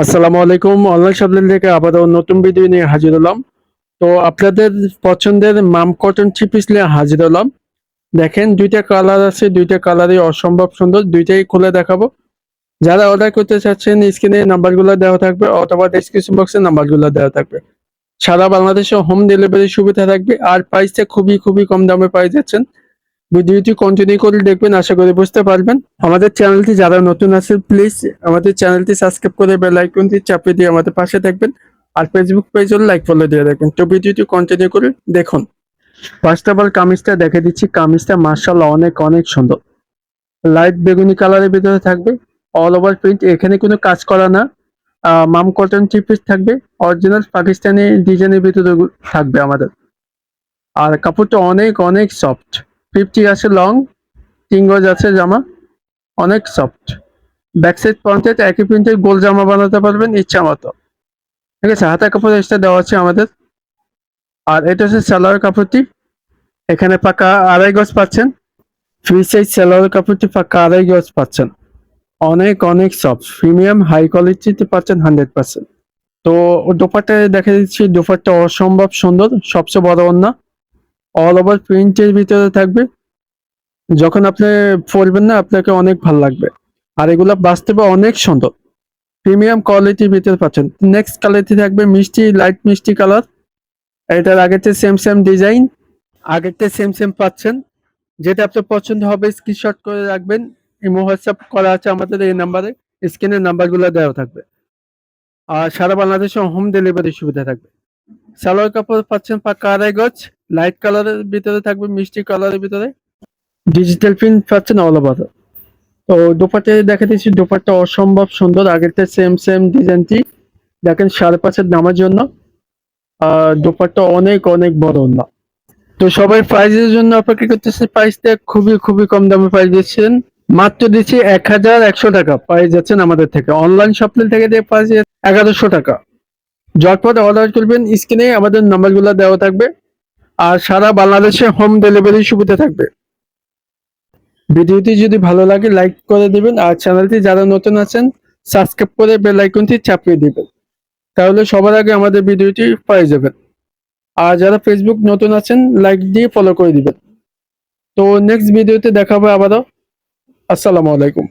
আসসালামু আলাইকুম। Online shopping থেকে আবারও নতুন ভিডিও নিয়ে হাজির হলাম। তো আপনাদের পছন্দের মাম কটন থ্রি পিস নিয়ে হাজির হলাম। দেখেন দুইটা কালার আছে, দুইটা কালারই অসম্ভব সুন্দর, দুইটাই খুলে দেখাবো। যারা অর্ডার করতে চাচ্ছেন স্ক্রিনে নাম্বারগুলো দেওয়া থাকবে অথবা ডেসক্রিপশন বক্সে নাম্বারগুলো দেওয়া থাকবে। সারা বাংলাদেশে হোম ডেলিভারি সুবিধা থাকবে আর প্রাইসটা খুবই খুবই কম দামে পেয়ে যাচ্ছেন। ভিডিওটি কন্টিনিউ করে দেখবেন, আশা করি বুঝতে পারবেন। আমাদের চ্যানেলটি যারা নতুন আছে প্লিজ আমাদের চ্যানেলটি সাবস্ক্রাইব করে বেল আইকনটি চাপিয়ে দিয়ে আমাদের পাশে থাকবেন। আর ফেসবুক পেজও লাইক ফলো দিয়ে রাখবেন। তো ভিডিওটি কন্টিনিউ করে দেখুন। ফার্স্ট অফ অল কামিজটা দেখে দিচ্ছি। কামিজটা মার্শাল্লাহ অনেক অনেক সুন্দর, লাইট বেগুনি কালারের ভিতরে থাকবে। অল ওভার প্রিন্ট, এখানে কোনো কাজ করা না। মাম কটন থ্রি পিস থাকবে, অরিজিনাল পাকিস্তানি ডিজাইনের ভিতরে থাকবে আমাদের। আর কাপড়টা অনেক অনেক সফট, 50 আছে লং, 3 গজ আছে জামা, অনেক সফট। ব্যাক সাইড ফ্রন্টে একই প্রিন্টের গোল জামা বানাতে পারবেন ইচ্ছা মতো। ঠিক আছে, হাতা কাপড় এক্সট্রা দেওয়া আছে আমাদের। আর এটা হচ্ছে সালোয়ার কাপড়টি, এখানে পাকা 2.5 গজ পাচ্ছেন। ফ্রি সাইজ সালোয়ার কাপড়টি পাকা 2.5 গজ পাচ্ছেন। অনেক অনেক সফট, প্রিমিয়াম হাই কোয়ালিটিতে পাচ্ছেন 100%। তো দোপাট্টা দেখে দিচ্ছি, দোপাট্টা অসম্ভব সুন্দর, সবচেয়ে বড় ওড়না, অল ওভার প্রিন্টের ভিতরে থাকবে। যখন আপনি পরবেন না আপনাকে অনেক ভালো লাগবে। আর এগুলা বাস্তবে অনেক সুন্দর, প্রিমিয়াম কোয়ালিটির ভিতরে পাচ্ছেন। নেক্সট কালারটি থাকবে মিষ্টি, লাইট মিষ্টি কালার। এটার আগেতে সেম সেম ডিজাইন, আগেতে সেম সেম পাচ্ছেন। যেটা আপনার পছন্দ হবে স্ক্রিনশট করে রাখবেন। ইমো হোয়াটসঅ্যাপ করা আছে আমাদের এই নাম্বারে, স্ক্রিনের নাম্বারগুলো দেওয়া থাকবে। আর সারা বাংলাদেশে হোম ডেলিভারি সুবিধা থাকবে। সালোয়ার কাপড় পাচ্ছেন পাক্কা 2.5 গজ, লাইট কালারের ভিতরে থাকবে, মিষ্টি কালারের ভিতরে ডিজিটাল প্রিন্ট পাচ্ছেন অল ওভার। তো দোপাট্টা দেখা দিচ্ছি, দোপাট্টা অসম্ভব সুন্দর, আগেরটা সেম সেম ডিজাইনটি দেখেন 5.5 নামার জন্য। আর দোপাট্টা অনেক অনেক বড় না। তো সবাই প্রাইজের জন্য অপেক্ষা করতেছে, প্রাইসটা খুবই খুবই কম দামে পাই দিচ্ছেন। মাত্র দিচ্ছি 1100 টাকা পাই যাচ্ছেন আমাদের থেকে। অনলাইন শপিং থেকে দিয়ে পাই 1100 টাকা। ঝটপট অর্ডার করবেন, স্ক্রিনে আমাদের নাম্বারগুলো দেওয়া থাকবে। আর সারা বাংলাদেশে হোম ডেলিভারি সুবিধা থাকবে। ভিডিওটি যদি ভালো লাগে লাইক করে দিবেন, আর চ্যানেলটি যারা নতুন আছেন সাবস্ক্রাইব করে বেল আইকনটি চাপিয়ে দিবেন, তাহলে সবার আগে আমাদের ভিডিওটি পেয়ে যাবেন। আর যারা ফেসবুক নতুন আছেন লাইক দিয়ে ফলো করে দিবেন। তো নেক্সট ভিডিওতে দেখা হবে আবারও। আসসালামু আলাইকুম।